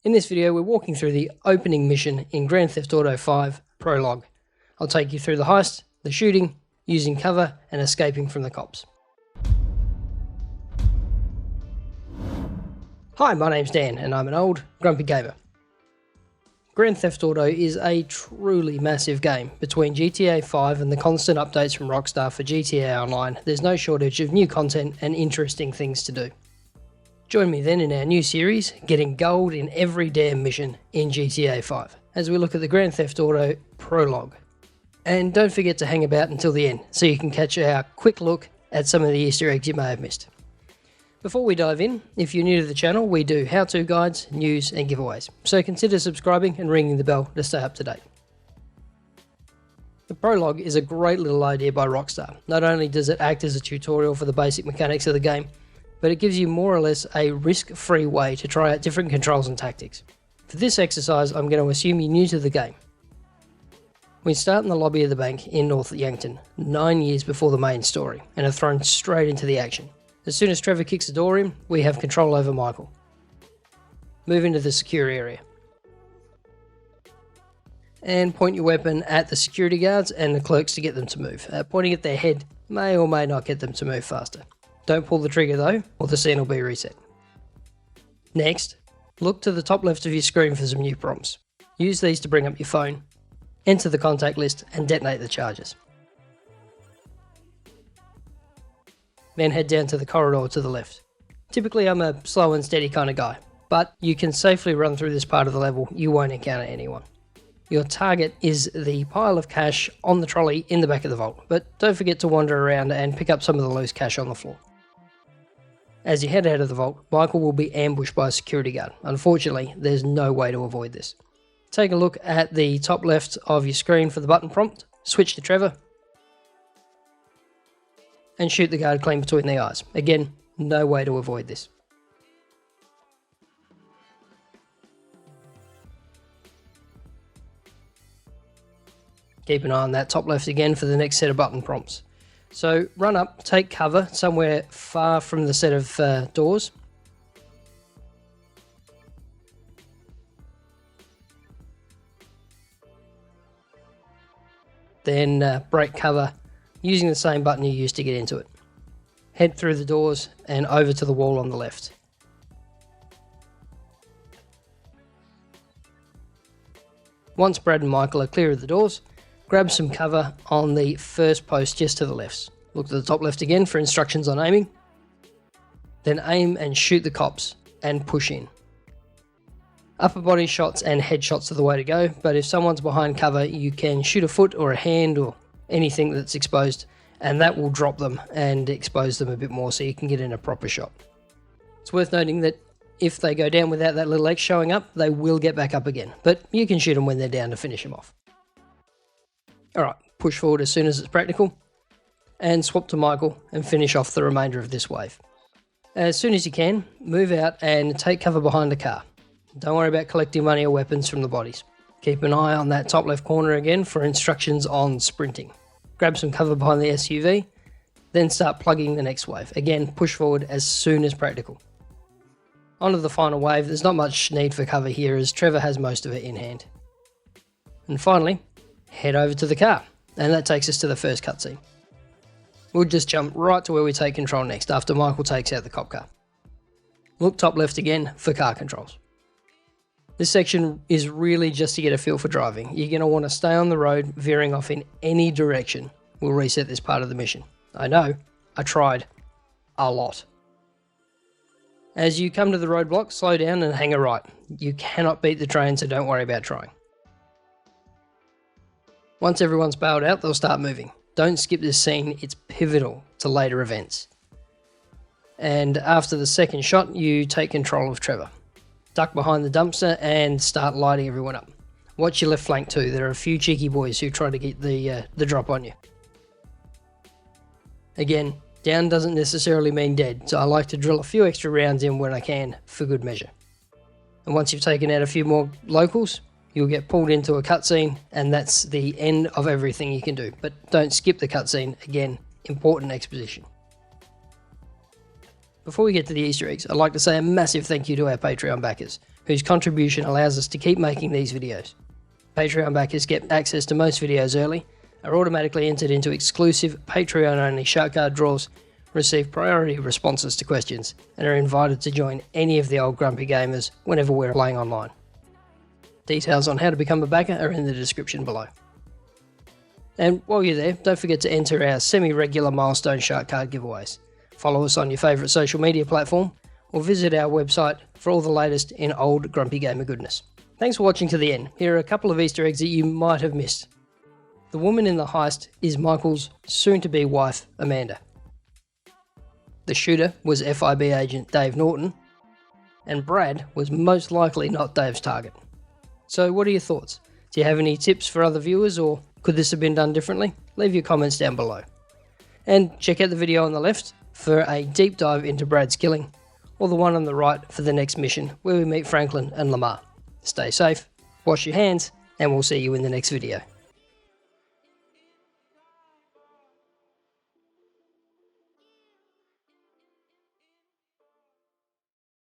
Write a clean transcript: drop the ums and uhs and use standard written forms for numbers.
In this video, we're walking through the opening mission in Grand Theft Auto 5 Prologue. I'll take you through the heist, the shooting, using cover, and escaping from the cops. Hi, my name's Dan, and I'm an old, grumpy gamer. Grand Theft Auto is a truly massive game. Between GTA 5 and the constant updates from Rockstar for GTA Online, there's no shortage of new content and interesting things to do. Join me then in our new series, getting gold in every damn mission in GTA 5, as we look at the Grand Theft Auto Prologue. And don't forget to hang about until the end, so you can catch our quick look at some of the Easter eggs you may have missed. Before we dive in, if you're new to the channel, we do how-to guides, news and giveaways, so consider subscribing and ringing the bell to stay up to date. The Prologue is a great little idea by Rockstar. Not only does it act as a tutorial for the basic mechanics of the game, but it gives you more or less a risk-free way to try out different controls and tactics. For this exercise, I'm going to assume you're new to the game. We start in the lobby of the bank in North Yankton, 9 years before the main story, and are thrown straight into the action. As soon as Trevor kicks the door in, we have control over Michael. Move into the secure area. And point your weapon at the security guards and the clerks to get them to move. Pointing at their head may or may not get them to move faster. Don't pull the trigger though, or the scene will be reset. Next, look to the top left of your screen for some new prompts. Use these to bring up your phone, enter the contact list and detonate the charges. Then head down to the corridor to the left. Typically I'm a slow and steady kind of guy, but you can safely run through this part of the level, you won't encounter anyone. Your target is the pile of cash on the trolley in the back of the vault, but don't forget to wander around and pick up some of the loose cash on the floor. As you head out of the vault, Michael will be ambushed by a security guard. Unfortunately, there's no way to avoid this. Take a look at the top left of your screen for the button prompt, switch to Trevor, and shoot the guard clean between the eyes. Again, no way to avoid this. Keep an eye on that top left again for the next set of button prompts. So run up, take cover somewhere far from the set of doors. Then break cover using the same button you used to get into it. Head through the doors and over to the wall on the left. Once Brad and Michael are clear of the doors, grab some cover on the first post just to the left. Look to the top left again for instructions on aiming. Then aim and shoot the cops and push in. Upper body shots and headshots are the way to go, but if someone's behind cover, you can shoot a foot or a hand or anything that's exposed, and that will drop them and expose them a bit more so you can get in a proper shot. It's worth noting that if they go down without that little X showing up, they will get back up again, but you can shoot them when they're down to finish them off. Alright, push forward as soon as it's practical, and swap to Michael and finish off the remainder of this wave. As soon as you can, move out and take cover behind the car. Don't worry about collecting money or weapons from the bodies. Keep an eye on that top left corner again for instructions on sprinting. Grab some cover behind the SUV, then start plugging the next wave. Again, push forward as soon as practical. On to the final wave. There's not much need for cover here as Trevor has most of it in hand. And finally, head over to the car, and that takes us to the first cutscene. We'll just jump right to where we take control next after Michael takes out the cop car. Look top left again for car controls. This section is really just to get a feel for driving. You're going to want to stay on the road, veering off in any direction. We'll reset this part of the mission. I know, I tried a lot. As you come to the roadblock, slow down and hang a right. You cannot beat the train, so don't worry about trying. Once everyone's bailed out, they'll start moving. Don't skip this scene, it's pivotal to later events. And after the second shot, you take control of Trevor. Duck behind the dumpster and start lighting everyone up. Watch your left flank too, there are a few cheeky boys who try to get the drop on you. Again, down doesn't necessarily mean dead, so I like to drill a few extra rounds in when I can for good measure. And once you've taken out a few more locals, you'll get pulled into a cutscene, and that's the end of everything you can do. But don't skip the cutscene, again, important exposition. Before we get to the Easter eggs, I'd like to say a massive thank you to our Patreon backers. whose contribution allows us to keep making these videos. Patreon backers get access to most videos early, are automatically entered into exclusive Patreon-only shark card draws, receive priority responses to questions, and are invited to join any of the old grumpy gamers whenever we're playing online. Details on how to become a backer are in the description below. And while you're there, don't forget to enter our semi-regular milestone shark card giveaways. Follow us on your favourite social media platform, or visit our website for all the latest in old grumpy gamer goodness. Thanks for watching to the end. Here are a couple of Easter eggs that you might have missed. The woman in the heist is Michael's soon-to-be wife, Amanda. The shooter was FIB agent Dave Norton, and Brad was most likely not Dave's target. So what are your thoughts? Do you have any tips for other viewers, or could this have been done differently? Leave your comments down below. And check out the video on the left for a deep dive into Brad's killing, or the one on the right for the next mission where we meet Franklin and Lamar. Stay safe, wash your hands, and we'll see you in the next video.